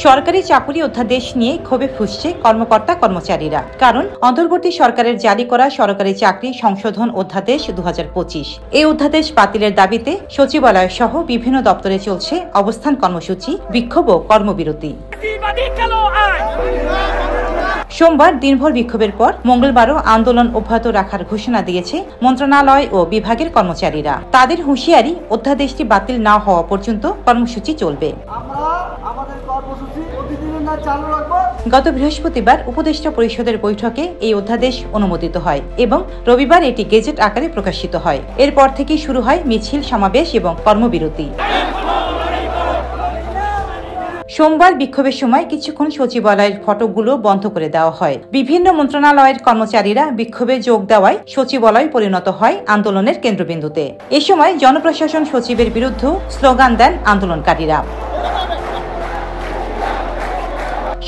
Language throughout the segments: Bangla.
সরকারি চাকুরি অধ্যাদেশ নিয়ে ক্ষোভে ফুঁসছে কর্মকর্তা কর্মচারীরা। কারণ অন্তর্বর্তী সরকারের জারি করা সরকারি চাকরি সংশোধন অধ্যাদেশ 2025 এই অধ্যাদেশ বাতিলের দাবিতে সচিবালয় সহ বিভিন্ন দপ্তরে চলছে অবস্থান কর্মসূচি, বিক্ষোভ ও কর্মবিরতি। সোমবার দিনভর বিক্ষোভের পর মঙ্গলবারও আন্দোলন অব্যাহত রাখার ঘোষণা দিয়েছে মন্ত্রণালয় ও বিভাগের কর্মচারীরা। তাদের হুঁশিয়ারি, অধ্যাদেশটি বাতিল না হওয়া পর্যন্ত কর্মসূচি চলবে। গত বৃহস্পতিবার উপদেষ্টা পরিষদের বৈঠকে এই অধ্যাদেশ অনুমোদিত হয় এবং রবিবার এটি গেজেট আকারে প্রকাশিত হয়। এরপর থেকেই শুরু হয় মিছিল, সমাবেশ এবং কর্মবিরতি। সোমবার বিক্ষোভের সময় কিছুক্ষণ সচিবালয়ের ফটকগুলো বন্ধ করে দেওয়া হয়। বিভিন্ন মন্ত্রণালয়ের কর্মচারীরা বিক্ষোভে যোগ দেওয়ায় সচিবালয় পরিণত হয় আন্দোলনের কেন্দ্রবিন্দুতে। এ সময় জনপ্রশাসন সচিবের বিরুদ্ধে স্লোগান দেন আন্দোলনকারীরা।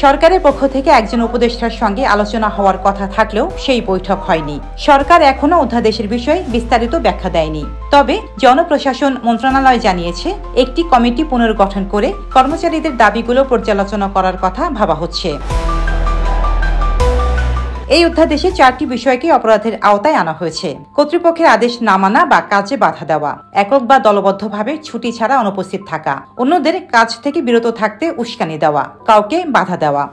সরকারের পক্ষ থেকে একজন উপদেষ্টার সঙ্গে আলোচনা হওয়ার কথা থাকলেও সেই বৈঠক হয়নি। সরকার এখনো অধ্যাদেশের বিষয়ে বিস্তারিত ব্যাখ্যা দেয়নি। তবে জনপ্রশাসন মন্ত্রণালয় জানিয়েছে, একটি কমিটি পুনর্গঠন করে কর্মচারীদের দাবিগুলো পর্যালোচনা করার কথা ভাবা হচ্ছে। এই অধ্যাদেশে 4টি বিষয়কে অপরাধের আওতায় আনা হয়েছে। কর্তৃপক্ষের আদেশ না মানা বা কাজে বাধা দেওয়া, একক বা দলবদ্ধভাবে ছুটি ছাড়া অনুপস্থিত থাকা, অন্যদের কাজ থেকে বিরত থাকতে উস্কানি দেওয়া, কাউকে বাধা দেওয়া।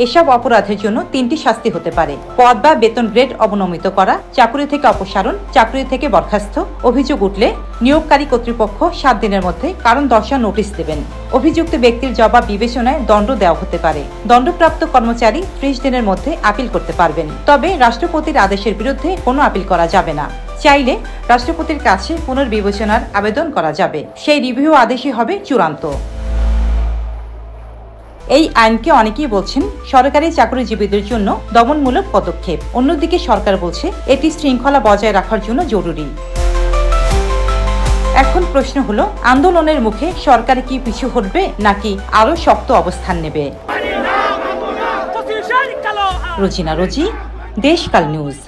এসব অপরাধের জন্য 3টি শাস্তি হতে পারে: পদ বা বেতন গ্রেড অবনমিত করা, চাকরি থেকে অপসারণ, চাকরি থেকে বরখাস্ত। অভিযোগ উঠলে নিয়োগকারী কর্তৃপক্ষ 7 দিনের মধ্যে কারণ দর্শানোর নোটিশ দেবেন। অভিযুক্ত ব্যক্তির জবাব বিবেচনায় দণ্ড দেওয়া হতে পারে। দণ্ডপ্রাপ্ত কর্মচারী 30 দিনের মধ্যে আপিল করতে পারবেন। তবে রাষ্ট্রপতির আদেশের বিরুদ্ধে কোনো আপিল করা যাবে না। চাইলে রাষ্ট্রপতির কাছে পুনর্বিবেচনার আবেদন করা যাবে। সেই রিভিউ আদেশই হবে চূড়ান্ত। এই আইনকে অনেকেই বলছেন সরকারি চাকরিজীবীদের জন্য দমনমূলক পদক্ষেপ। অন্যদিকে সরকার বলছে এটি শৃঙ্খলা বজায় রাখার জন্য জরুরি। এখন প্রশ্ন হলো, আন্দোলনের মুখে সরকার কি পিছু হটবে নাকি আরো শক্ত অবস্থান নেবে? রোজিনা রোজি, দেশকাল নিউজ।